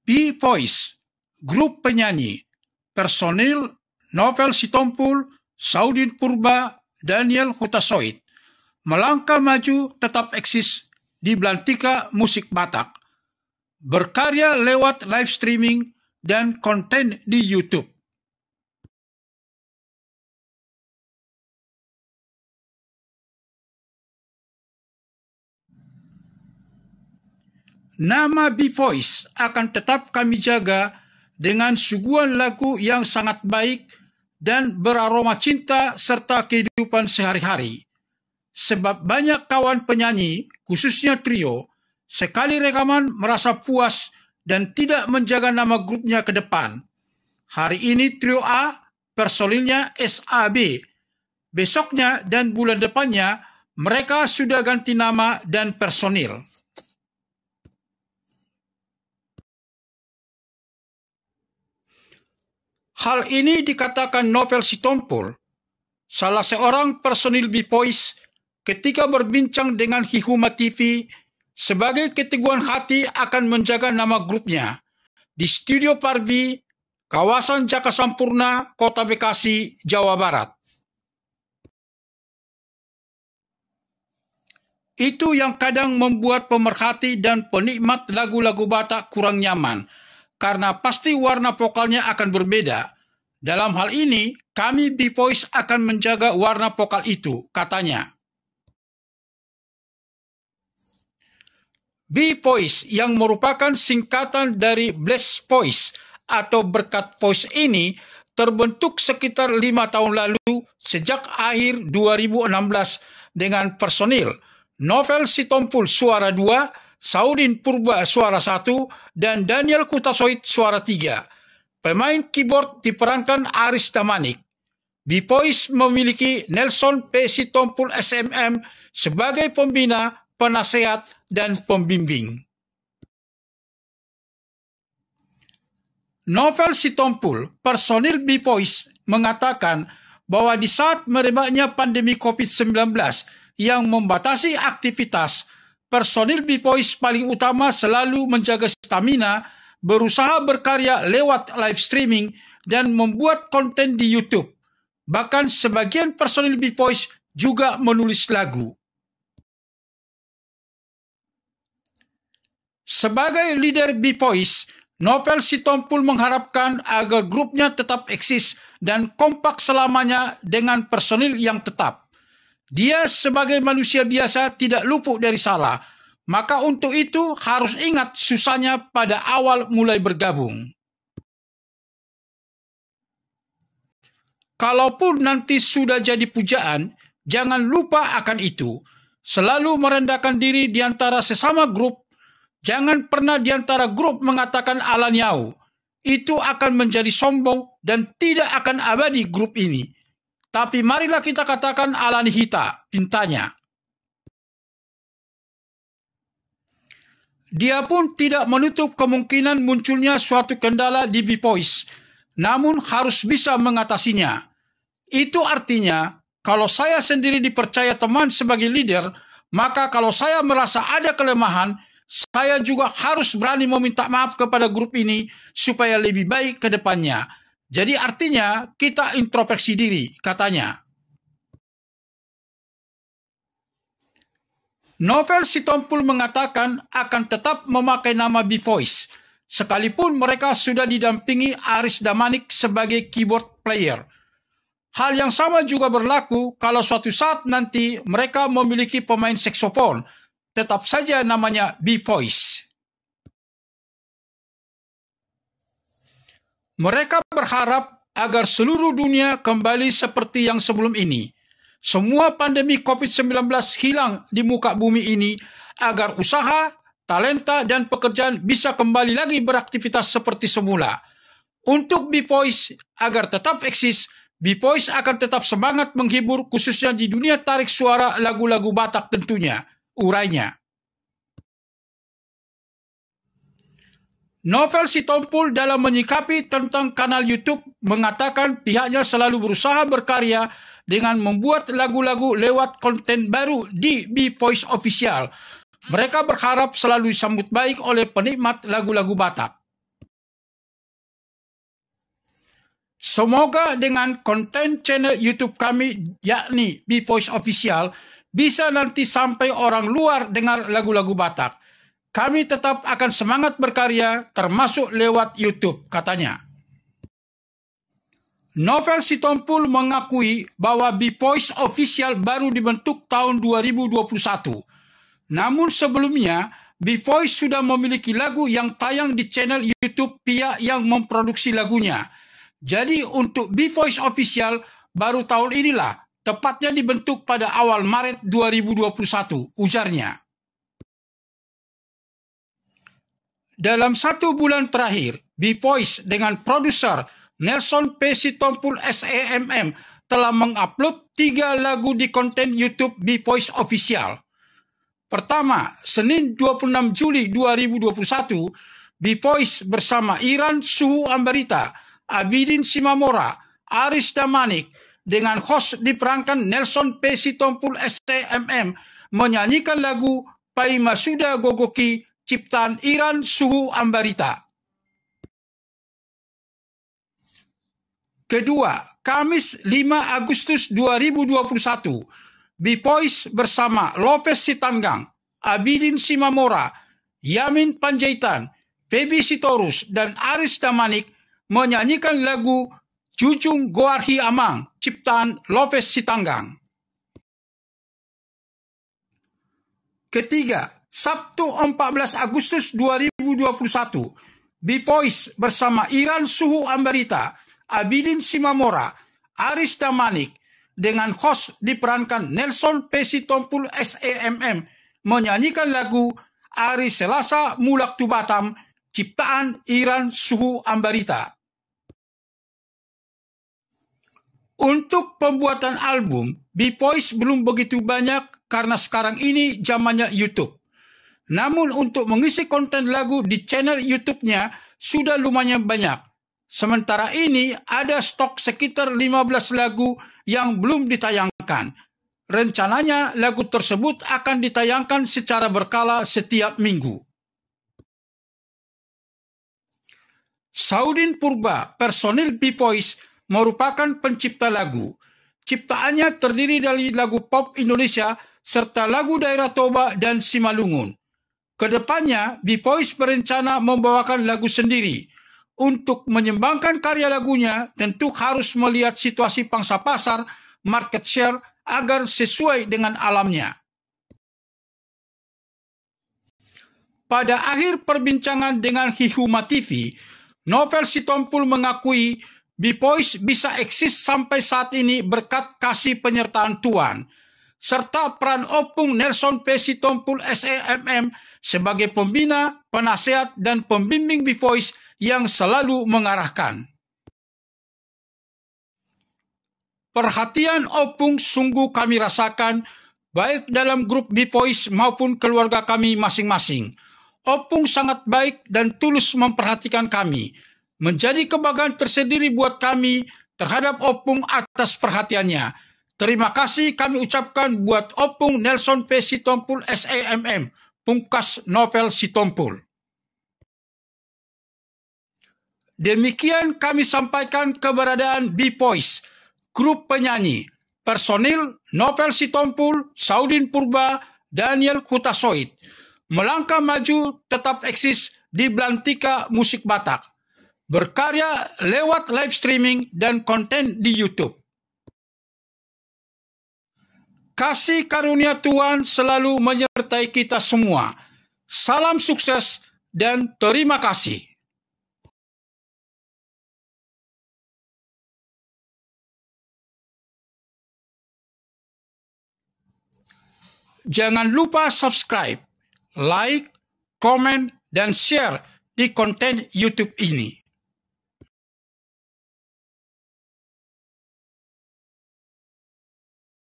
B-Voice, grup penyanyi, personil Novel Sitompul, Saudin Purba, Daniel Hutasoit, melangkah maju tetap eksis di belantika musik Batak, berkarya lewat live streaming dan konten di YouTube. Nama B-Voice akan tetap kami jaga dengan suguhan lagu yang sangat baik dan beraroma cinta serta kehidupan sehari-hari. Sebab banyak kawan penyanyi, khususnya trio, sekali rekaman merasa puas dan tidak menjaga nama grupnya ke depan. Hari ini trio A, personilnya SAB. Besoknya dan bulan depannya, mereka sudah ganti nama dan personil. Hal ini dikatakan Novel Sitompul, salah seorang personil B-Voice, ketika berbincang dengan Hihuma TV sebagai keteguhan hati akan menjaga nama grupnya di Studio Parvi, kawasan Jaka Sampurna, Kota Bekasi, Jawa Barat. Itu yang kadang membuat pemerhati dan penikmat lagu-lagu Batak kurang nyaman, karena pasti warna vokalnya akan berbeda. Dalam hal ini, kami B-Voice akan menjaga warna vokal itu, katanya. B-Voice yang merupakan singkatan dari Blessed Voice atau berkat voice ini terbentuk sekitar 5 tahun lalu sejak akhir 2016 dengan personil Novel Sitompul suara 2, Saudin Purba suara 1, dan Daniel Hutasoit suara 3. Pemain keyboard diperankan Aris Damanik. B-Voice memiliki Nelson P. Sitompul SMM sebagai pembina, penasehat, dan pembimbing. Novel Sitompul, personil B-Voice, mengatakan bahwa di saat merebaknya pandemi COVID-19 yang membatasi aktivitas, personil B-Voice paling utama selalu menjaga stamina, berusaha berkarya lewat live streaming, dan membuat konten di YouTube. Bahkan sebagian personil B-Voice juga menulis lagu. Sebagai leader B-Voice, Novel Sitompul mengharapkan agar grupnya tetap eksis dan kompak selamanya dengan personil yang tetap. Dia sebagai manusia biasa tidak luput dari salah, maka untuk itu harus ingat susahnya pada awal mulai bergabung. Kalaupun nanti sudah jadi pujaan, jangan lupa akan itu. Selalu merendahkan diri di antara sesama grup. Jangan pernah di antara grup mengatakan ala nyau. Itu akan menjadi sombong dan tidak akan abadi grup ini. Tapi marilah kita katakan ala nihita, pintanya. Dia pun tidak menutup kemungkinan munculnya suatu kendala di B-Voice, namun harus bisa mengatasinya. Itu artinya, kalau saya sendiri dipercaya teman sebagai leader, maka kalau saya merasa ada kelemahan, saya juga harus berani meminta maaf kepada grup ini supaya lebih baik ke depannya. Jadi artinya kita introspeksi diri, katanya. Novel Sitompul mengatakan akan tetap memakai nama B-Voice, sekalipun mereka sudah didampingi Aris Damanik sebagai keyboard player. Hal yang sama juga berlaku kalau suatu saat nanti mereka memiliki pemain saksofon, tetap saja namanya B-Voice. Mereka berharap agar seluruh dunia kembali seperti yang sebelum ini. Semua pandemi COVID-19 hilang di muka bumi ini agar usaha, talenta, dan pekerjaan bisa kembali lagi beraktivitas seperti semula. Untuk B-Voice agar tetap eksis, B-Voice akan tetap semangat menghibur khususnya di dunia tarik suara lagu-lagu Batak tentunya, urainya. Novel Sitompul dalam menyikapi tentang kanal YouTube mengatakan pihaknya selalu berusaha berkarya dengan membuat lagu-lagu lewat konten baru di B-Voice Official. Mereka berharap selalu disambut baik oleh penikmat lagu-lagu Batak. Semoga dengan konten channel YouTube kami, yakni B-Voice Official, bisa nanti sampai orang luar dengar lagu-lagu Batak. Kami tetap akan semangat berkarya, termasuk lewat YouTube, katanya. Novel Sitompul mengakui bahwa B-Voice Official baru dibentuk tahun 2021. Namun sebelumnya, B-Voice sudah memiliki lagu yang tayang di channel YouTube pihak yang memproduksi lagunya. Jadi untuk B-Voice Official baru tahun inilah, tepatnya dibentuk pada awal Maret 2021, ujarnya. Dalam 1 bulan terakhir, B-Voice dengan produser Nelson P. Sitompul SEMM telah mengupload 3 lagu di konten YouTube B-Voice Official. Pertama, Senin 26 Juli 2021, B-Voice bersama Iran Suhu Ambarita, Abidin Simamora, Aris Damanik, dengan host diperankan Nelson P. Sitompul STMM menyanyikan lagu Pai Masuda Gogoki ciptaan Iran Suhu Ambarita. Kedua, Kamis 5 Agustus 2021, B-Voice bersama Lopez Sitanggang, Abidin Simamora, Yamin Panjaitan, Feby Sitorus, dan Aris Damanik menyanyikan lagu Jujung Goarhi Amang, ciptaan Lopez Sitanggang. Ketiga, Sabtu 14 Agustus 2021, B-Voice bersama Iran Suhu Ambarita, Abidin Simamora, Aris Damanik, dengan host diperankan Nelson P. Sitompul SEMM menyanyikan lagu Ari Selasa Mulak Tu Batam, ciptaan Iran Suhu Ambarita. Untuk pembuatan album, B-Voice belum begitu banyak karena sekarang ini zamannya YouTube. Namun untuk mengisi konten lagu di channel YouTube-nya sudah lumayan banyak. Sementara ini ada stok sekitar 15 lagu yang belum ditayangkan. Rencananya lagu tersebut akan ditayangkan secara berkala setiap minggu. Saudin Purba, personil B-Voice, merupakan pencipta lagu. Ciptaannya terdiri dari lagu pop Indonesia serta lagu daerah Toba dan Simalungun. Kedepannya, B-Voice berencana membawakan lagu sendiri. Untuk menyembangkan karya lagunya, tentu harus melihat situasi pangsa pasar, market share, agar sesuai dengan alamnya. Pada akhir perbincangan dengan Hihuma TV, Novel Sitompul mengakui B-Voice bisa eksis sampai saat ini berkat kasih penyertaan Tuhan, serta peran Opung Nelson P. Sitompul SEMM sebagai pembina, penasehat, dan pembimbing B-Voice yang selalu mengarahkan. Perhatian Opung sungguh kami rasakan, baik dalam grup B-Voice maupun keluarga kami masing-masing. Opung sangat baik dan tulus memperhatikan kami. Menjadi kebanggaan tersendiri buat kami terhadap Opung atas perhatiannya. Terima kasih kami ucapkan buat Opung Nelson P. Sitompul SEMM, pungkas Novel Sitompul. Demikian kami sampaikan keberadaan B-Voice, grup penyanyi, personil Novel Sitompul, Saudin Purba, Daniel Hutasoid, melangkah maju tetap eksis di belantika musik Batak, berkarya lewat live streaming dan konten di YouTube. Kasih karunia Tuhan selalu menyertai kita semua. Salam sukses dan terima kasih. Jangan lupa subscribe, like, komen, dan share di konten YouTube ini.